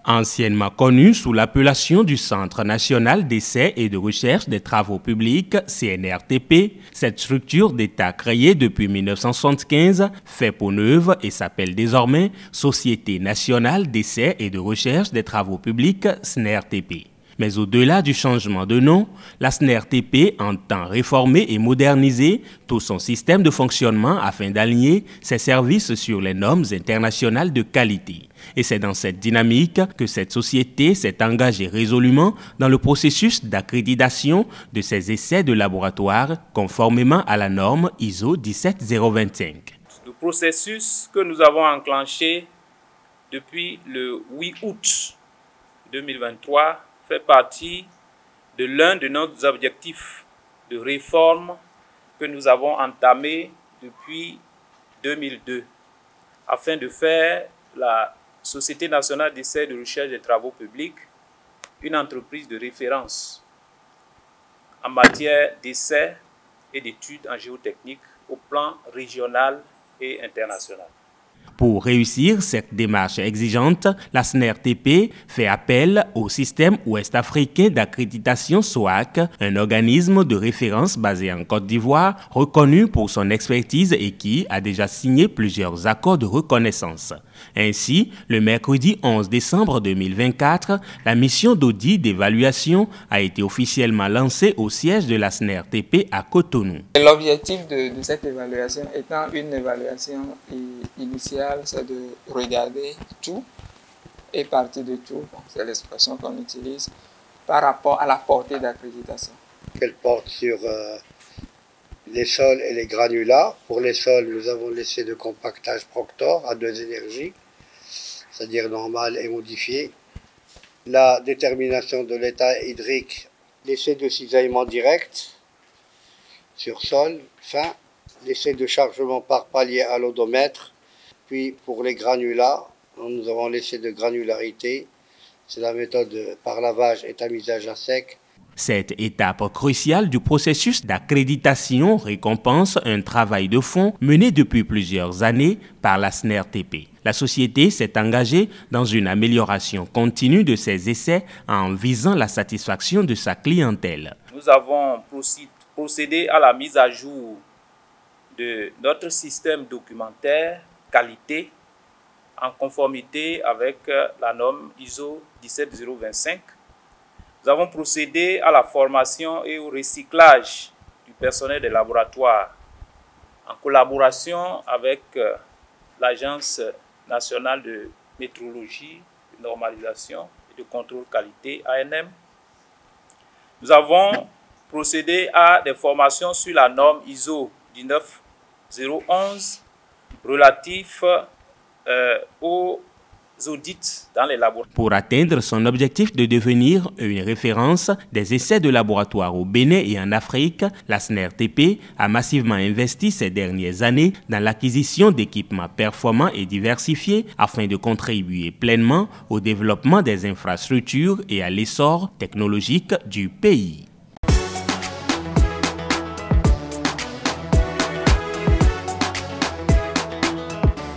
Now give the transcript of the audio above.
Anciennement connu sous l'appellation du Centre national d'essais et de recherche des travaux publics, CNRTP, cette structure d'État créée depuis 1975 fait peau neuve et s'appelle désormais Société nationale d'essais et de recherche des travaux publics, SNERTP. Mais au-delà du changement de nom, la SNERTP entend réformer et moderniser tout son système de fonctionnement afin d'aligner ses services sur les normes internationales de qualité. Et c'est dans cette dynamique que cette société s'est engagée résolument dans le processus d'accréditation de ses essais de laboratoire conformément à la norme ISO 17025. Le processus que nous avons enclenché depuis le 8 août 2023 fait partie de l'un de nos objectifs de réforme que nous avons entamé depuis 2002 afin de faire la Société nationale d'essais de recherche des travaux publics une entreprise de référence en matière d'essais et d'études en géotechnique au plan régional et international. Pour réussir cette démarche exigeante, la SNERTP fait appel au système ouest-africain d'accréditation SOAC, un organisme de référence basé en Côte d'Ivoire, reconnu pour son expertise et qui a déjà signé plusieurs accords de reconnaissance. Ainsi, le mercredi 11 décembre 2024, la mission d'audit d'évaluation a été officiellement lancée au siège de la SNERTP à Cotonou. L'objectif de cette évaluation étant une évaluation initiale, c'est de regarder tout et partir de tout, c'est l'expression qu'on utilise, par rapport à la portée d'accréditation. Elle porte sur les sols et les granulats. Pour les sols, nous avons l'essai de compactage Proctor à 2 énergies, c'est-à-dire normal et modifié. La détermination de l'état hydrique, l'essai de cisaillement direct sur sol, fin, l'essai de chargement par palier à l'odomètre. Puis pour les granulats, nous avons l'essai de granularité, c'est la méthode par lavage et tamisage à sec. Cette étape cruciale du processus d'accréditation récompense un travail de fond mené depuis plusieurs années par la SNERTP. La société s'est engagée dans une amélioration continue de ses essais en visant la satisfaction de sa clientèle. Nous avons procédé à la mise à jour de notre système documentaire qualité en conformité avec la norme ISO 17025. Nous avons procédé à la formation et au recyclage du personnel des laboratoires en collaboration avec l'Agence nationale de métrologie, de normalisation et de contrôle qualité, ANM. Nous avons procédé à des formations sur la norme ISO 19011 relatif aux audits dans les laboratoires. Pour atteindre son objectif de devenir une référence des essais de laboratoire au Bénin et en Afrique, la SNERTP a massivement investi ces dernières années dans l'acquisition d'équipements performants et diversifiés afin de contribuer pleinement au développement des infrastructures et à l'essor technologique du pays.